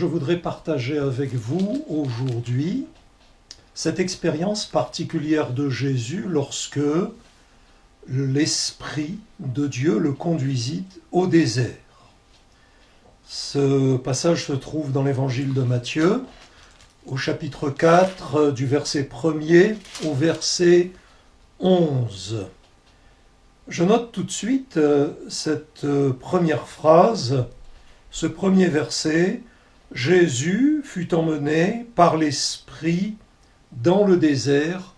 je voudrais partager avec vous aujourd'hui cette expérience particulière de Jésus lorsque l'Esprit de Dieu le conduisit au désert. Ce passage se trouve dans l'évangile de Matthieu, au chapitre 4, du verset 1er au verset 11. Je note tout de suite cette première phrase, ce premier verset. Jésus fut emmené par l'Esprit dans le désert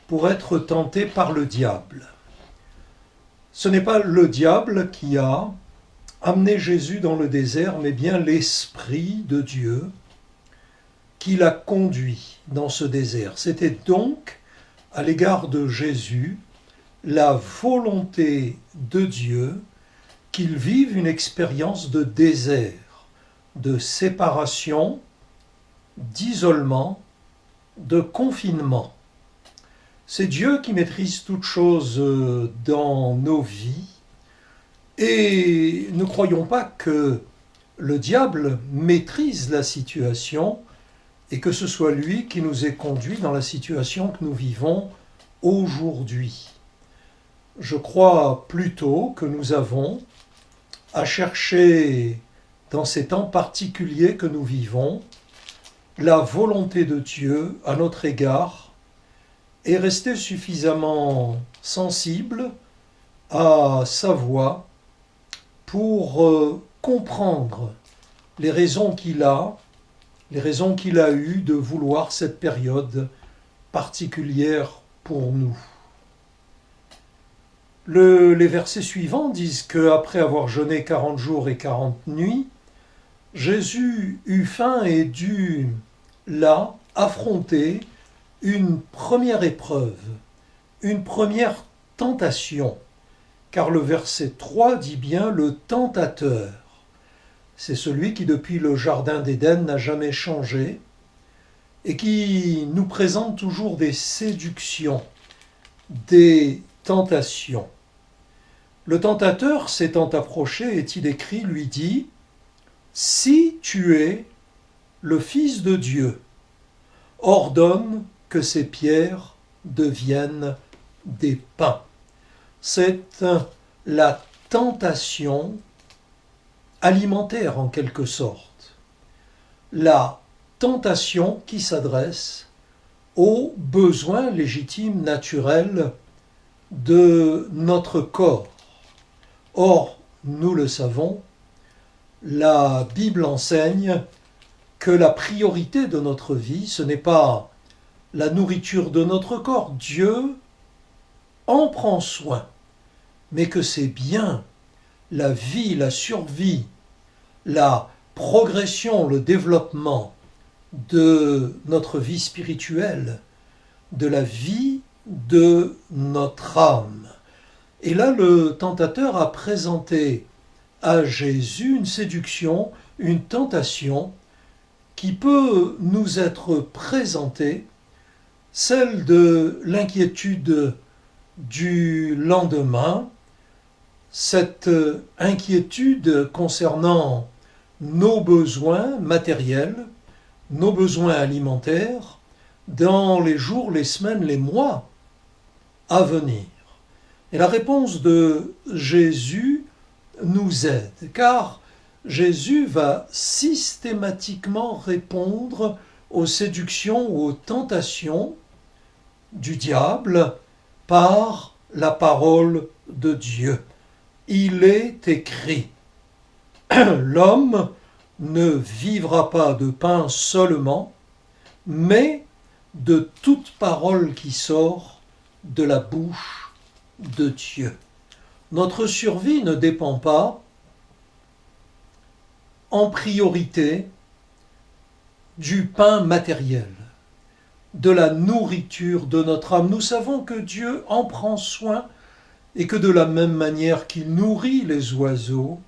pour être tenté par le diable. Ce n'est pas le diable qui a amené Jésus dans le désert, mais bien l'Esprit de Dieu qui l'a conduit dans ce désert. C'était donc, à l'égard de Jésus, la volonté de Dieu qu'il vive une expérience de désert, de séparation, d'isolement, de confinement. C'est Dieu qui maîtrise toutes choses dans nos vies et ne croyons pas que le diable maîtrise la situation et que ce soit lui qui nous ait conduits dans la situation que nous vivons aujourd'hui. Je crois plutôt que nous avons à chercher, dans ces temps particuliers que nous vivons, la volonté de Dieu à notre égard et rester suffisamment sensible à sa voix pour comprendre les raisons qu'il a eues de vouloir cette période particulière pour nous. Les versets suivants disent qu'après avoir jeûné 40 jours et 40 nuits, Jésus eut faim et dut, là, affronter une première épreuve, une première tentation, car le verset 3 dit bien « le tentateur ». C'est celui qui, depuis le jardin d'Éden, n'a jamais changé et qui nous présente toujours des séductions, des tentations. Le tentateur, s'étant approché, est-il écrit, lui dit « Si tu es le Fils de Dieu, ordonne que ces pierres deviennent des pains. » C'est la tentation alimentaire en quelque sorte. La tentation qui s'adresse aux besoins légitimes naturels de notre corps. Or, nous le savons, la Bible enseigne que la priorité de notre vie, ce n'est pas la nourriture de notre corps. Dieu en prend soin, mais que c'est bien la vie, la survie, la progression, le développement de notre vie spirituelle, de la vie de notre âme. Et là, le tentateur a présenté à Jésus une séduction, une tentation qui peut nous être présentée, celle de l'inquiétude du lendemain, cette inquiétude concernant nos besoins matériels, nos besoins alimentaires, dans les jours, les semaines, les mois à venir. Et la réponse de Jésus nous aide, car Jésus va systématiquement répondre aux séductions ou aux tentations du diable par la parole de Dieu. Il est écrit, l'homme ne vivra pas de pain seulement, mais de toute parole qui sort de la bouche de Dieu. Notre survie ne dépend pas en priorité du pain matériel, de la nourriture de notre âme. Nous savons que Dieu en prend soin et que de la même manière qu'il nourrit les oiseaux,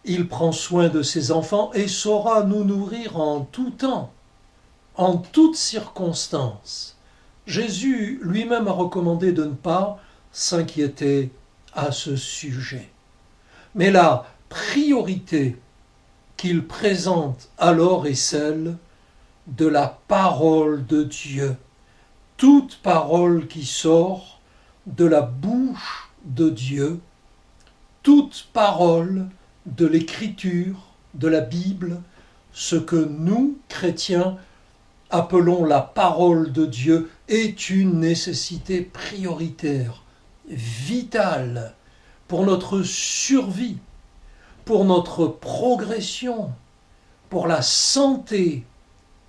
il prend soin de ses enfants et saura nous nourrir en tout temps, en toutes circonstances. Jésus lui-même a recommandé de ne pas s'inquiéter à ce sujet. Mais la priorité qu'il présente alors est celle de la parole de Dieu. Toute parole qui sort de la bouche de Dieu, toute parole de l'Écriture, de la Bible, ce que nous, chrétiens, appelons la parole de Dieu, est une nécessité prioritaire, vitale, pour notre survie, pour notre progression, pour la santé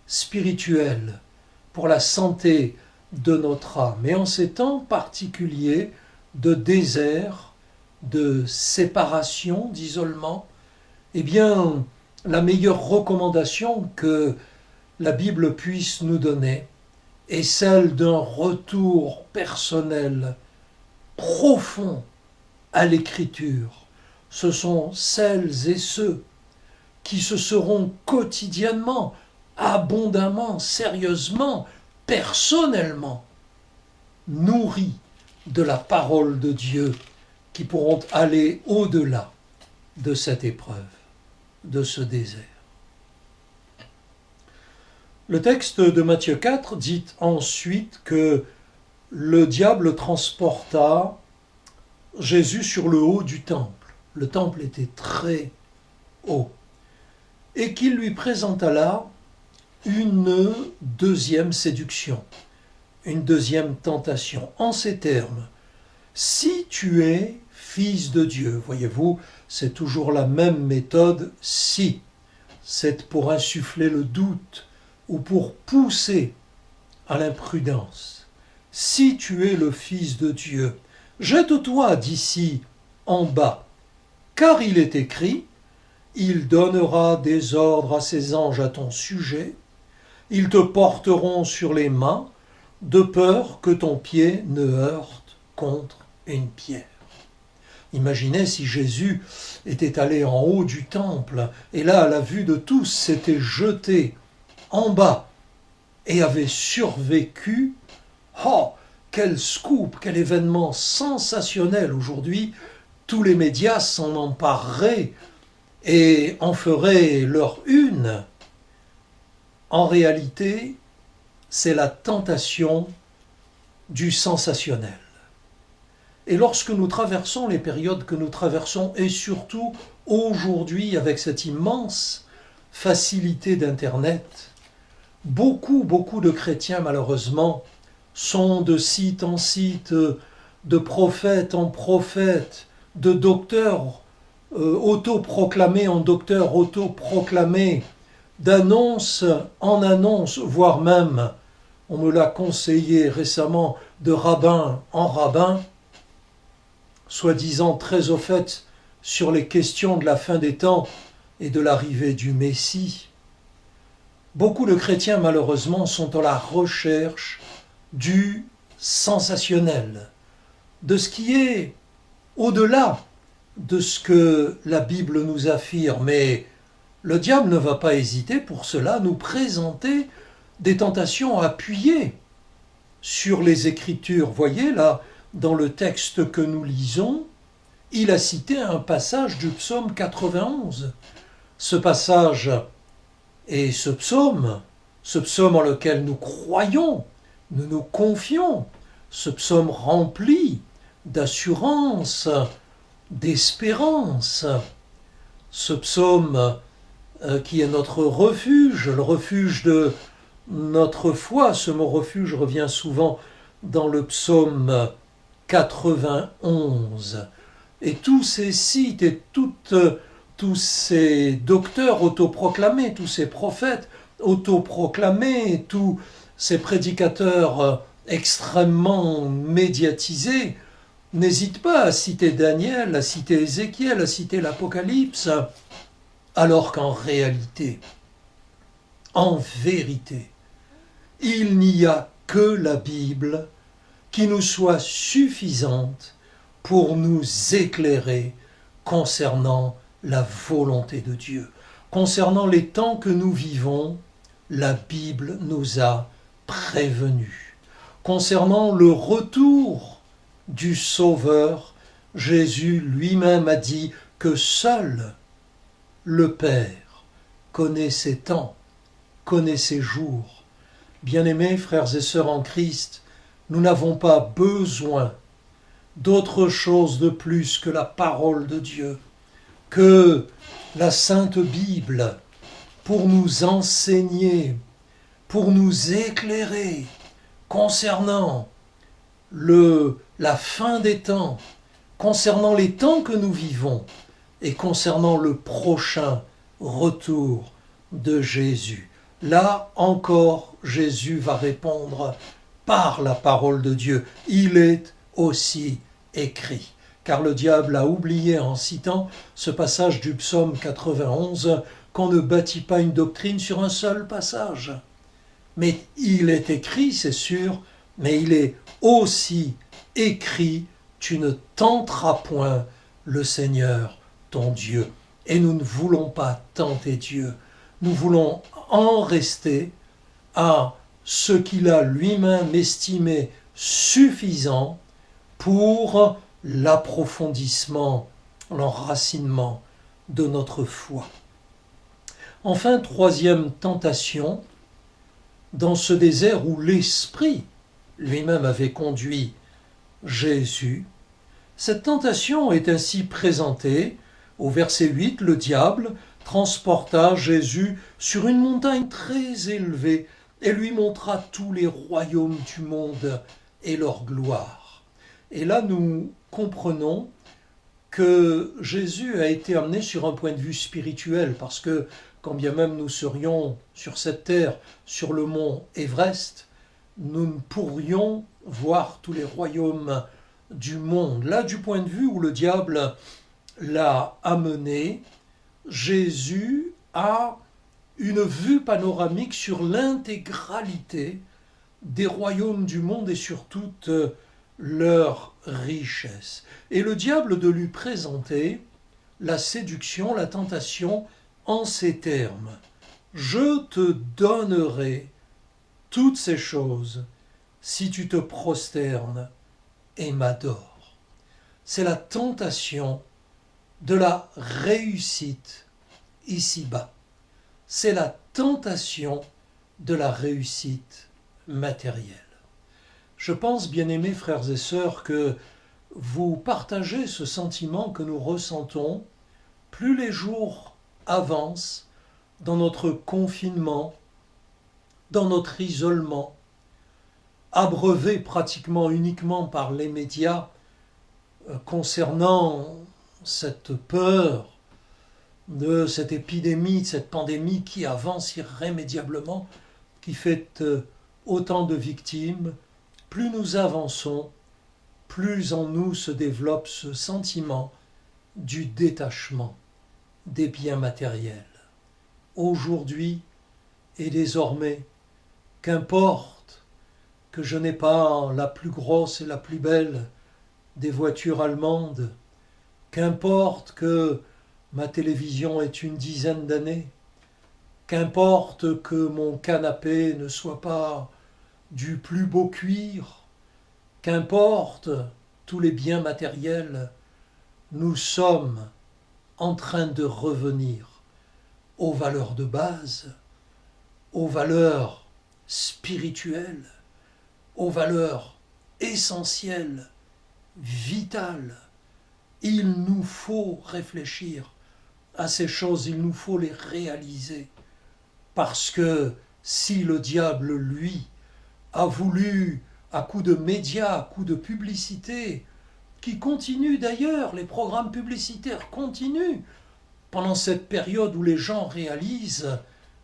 spirituelle, pour la santé de notre âme. Et en ces temps particuliers de désert, de séparation, d'isolement, eh bien, la meilleure recommandation que la Bible puisse nous donner est celle d'un retour personnel profond à l'Écriture. Ce sont celles et ceux qui se seront quotidiennement, abondamment, sérieusement, personnellement nourris de la parole de Dieu qui pourront aller au-delà de cette épreuve, de ce désert. Le texte de Matthieu 4 dit ensuite que le diable transporta Jésus sur le haut du temple. Le temple était très haut. Et qu'il lui présenta là une deuxième séduction, une deuxième tentation, en ces termes. Si tu es fils de Dieu, voyez-vous, c'est toujours la même méthode, si. C'est pour insuffler le doute ou pour pousser à l'imprudence. Si tu es le fils de Dieu, jette-toi d'ici en bas, car il est écrit, il donnera des ordres à ses anges à ton sujet, ils te porteront sur les mains, de peur que ton pied ne heurte contre une pierre. Imaginez si Jésus était allé en haut du temple, et là, à la vue de tous, s'était jeté en bas et avait survécu. Oh, quel scoop, quel événement sensationnel aujourd'hui. Tous les médias s'en empareraient et en feraient leur une. En réalité, c'est la tentation du sensationnel. Et lorsque nous traversons les périodes que nous traversons, et surtout aujourd'hui avec cette immense facilité d'Internet, beaucoup de chrétiens malheureusement sont de site en site, de prophète en prophète, de docteurs autoproclamés en docteurs autoproclamés, d'annonce en annonce, voire même, on me l'a conseillé récemment, de rabbin en rabbin, soi-disant très au fait sur les questions de la fin des temps et de l'arrivée du Messie. Beaucoup de chrétiens, malheureusement, sont à la recherche du sensationnel, de ce qui est au-delà de ce que la Bible nous affirme. Mais le diable ne va pas hésiter pour cela à nous présenter des tentations appuyées sur les Écritures. Voyez là, dans le texte que nous lisons, il a cité un passage du psaume 91. Ce passage et ce psaume en lequel nous croyons, nous nous confions, ce psaume rempli d'assurance, d'espérance, ce psaume qui est notre refuge, le refuge de notre foi. Ce mot refuge revient souvent dans le psaume 91. Et tous ces sites et tous ces docteurs autoproclamés, tous ces prophètes autoproclamés, tous ces prédicateurs extrêmement médiatisés, n'hésitent pas à citer Daniel, à citer Ézéchiel, à citer l'Apocalypse, alors qu'en réalité, en vérité, il n'y a que la Bible qui nous soit suffisante pour nous éclairer concernant la volonté de Dieu. Concernant les temps que nous vivons, la Bible nous a prévenus. Concernant le retour du Sauveur, Jésus lui-même a dit que seul le Père connaît ses temps, connaît ses jours. Bien-aimés frères et sœurs en Christ, nous n'avons pas besoin d'autre chose de plus que la parole de Dieu, que la Sainte Bible, pour nous enseigner, pour nous éclairer concernant la fin des temps, concernant les temps que nous vivons et concernant le prochain retour de Jésus. Là encore, Jésus va répondre par la parole de Dieu. Il est aussi écrit. Car le diable a oublié en citant ce passage du psaume 91 qu'on ne bâtit pas une doctrine sur un seul passage. Mais il est écrit, c'est sûr, mais il est aussi écrit, tu ne tenteras point le Seigneur, ton Dieu. Et nous ne voulons pas tenter Dieu. Nous voulons en rester à ce qu'il a lui-même estimé suffisant pour l'approfondissement, l'enracinement de notre foi. Enfin, troisième tentation, dans ce désert où l'Esprit lui-même avait conduit Jésus, cette tentation est ainsi présentée. Au verset 8, le diable transporta Jésus sur une montagne très élevée et lui montra tous les royaumes du monde et leur gloire. Et là, nous comprenons que Jésus a été amené sur un point de vue spirituel, parce que quand bien même nous serions sur cette terre, sur le mont Everest, nous ne pourrions voir tous les royaumes du monde. Là, du point de vue où le diable l'a amené, Jésus a une vue panoramique sur l'intégralité des royaumes du monde et sur toute leur richesse. Et le diable de lui présenter la séduction, la tentation en ces termes. Je te donnerai toutes ces choses si tu te prosternes et m'adores. C'est la tentation de la réussite ici-bas. C'est la tentation de la réussite matérielle. Je pense, bien-aimés frères et sœurs, que vous partagez ce sentiment que nous ressentons plus les jours avancent dans notre confinement, dans notre isolement, abreuvé pratiquement uniquement par les médias concernant cette peur de cette épidémie, de cette pandémie qui avance irrémédiablement, qui fait autant de victimes. Plus nous avançons, plus en nous se développe ce sentiment du détachement des biens matériels. Aujourd'hui et désormais, qu'importe que je n'ai pas la plus grosse et la plus belle des voitures allemandes, qu'importe que ma télévision ait une dizaine d'années, qu'importe que mon canapé ne soit pas du plus beau cuir, qu'importe tous les biens matériels, nous sommes en train de revenir aux valeurs de base, aux valeurs spirituelles, aux valeurs essentielles, vitales. Il nous faut réfléchir à ces choses, il nous faut les réaliser. Parce que si le diable, lui, a voulu, à coups de médias, à coups de publicité, qui continuent d'ailleurs, les programmes publicitaires continuent, pendant cette période où les gens réalisent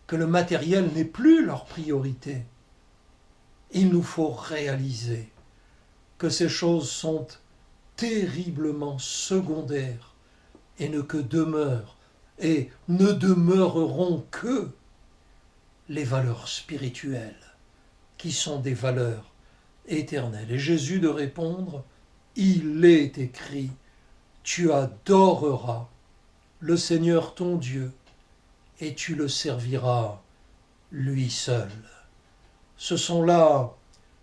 que le matériel n'est plus leur priorité, il nous faut réaliser que ces choses sont terriblement secondaires et ne demeureront que les valeurs spirituelles qui sont des valeurs éternelles. Et Jésus de répondre, il est écrit, tu adoreras le Seigneur ton Dieu et tu le serviras lui seul. Ce sont là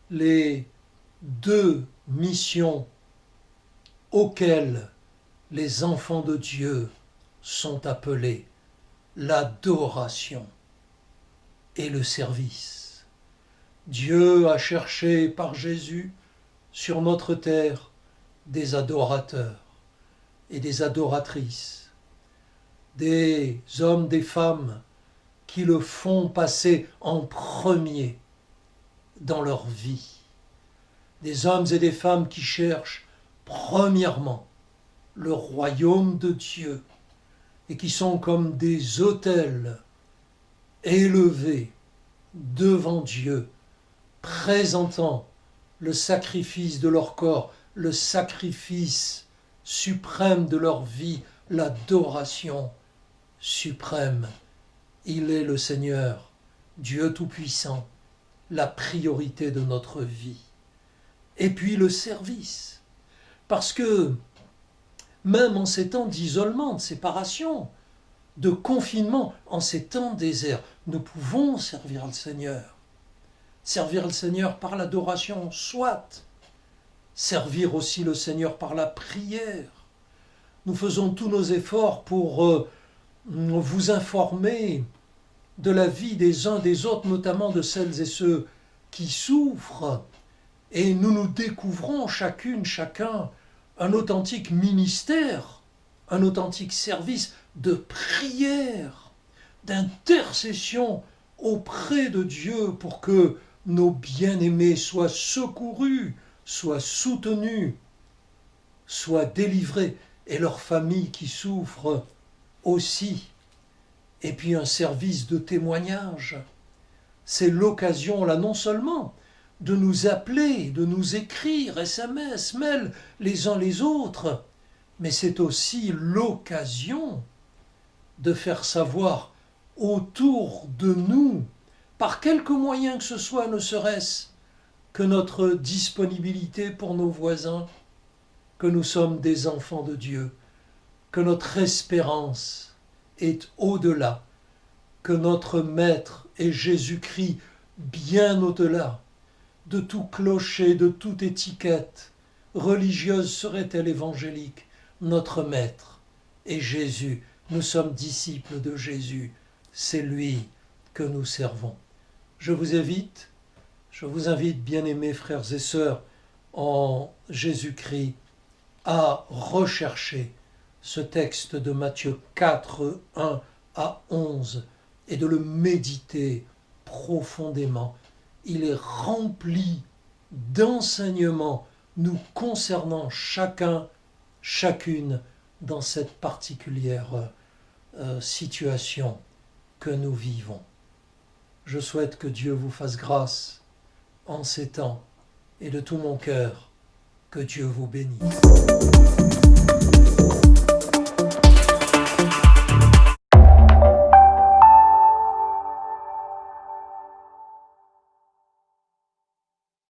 les deux missions auxquelles les enfants de Dieu sont appelés. l'adoration et le service. Dieu a cherché par Jésus sur notre terre des adorateurs et des adoratrices, des hommes, des femmes qui le font passer en premier dans leur vie, des hommes et des femmes qui cherchent premièrement le royaume de Dieu et qui sont comme des autels élevés devant Dieu, présentant le sacrifice de leur corps, le sacrifice suprême de leur vie, l'adoration suprême. Il est le Seigneur, Dieu Tout-Puissant, la priorité de notre vie. Et puis le service, parce que même en ces temps d'isolement, de séparation, de confinement, en ces temps déserts, nous pouvons servir le Seigneur. Servir le Seigneur par l'adoration, soit. Servir aussi le Seigneur par la prière. Nous faisons tous nos efforts pour vous informer de la vie des uns des autres, notamment de celles et ceux qui souffrent. Et nous nous découvrons chacune, chacun, un authentique ministère, un authentique service de prière, d'intercession auprès de Dieu pour que nos bien-aimés soient secourus, soient soutenus, soient délivrés, et leurs familles qui souffrent aussi. Et puis un service de témoignage. C'est l'occasion là non seulement de nous appeler, de nous écrire SMS, mail les uns les autres, mais c'est aussi l'occasion de faire savoir autour de nous, par quelque moyen que ce soit, ne serait-ce que notre disponibilité pour nos voisins, que nous sommes des enfants de Dieu, que notre espérance est au-delà, que notre Maître est Jésus-Christ bien au-delà de tout clocher, de toute étiquette religieuse serait-elle évangélique. Notre Maître est Jésus, nous sommes disciples de Jésus, c'est lui que nous servons. Je vous invite, bien-aimés frères et sœurs, en Jésus-Christ, à rechercher ce texte de Matthieu 4, 1 à 11 et de le méditer profondément. Il est rempli d'enseignements nous concernant chacun, chacune dans cette particulière situation que nous vivons. Je souhaite que Dieu vous fasse grâce en ces temps et de tout mon cœur, que Dieu vous bénisse.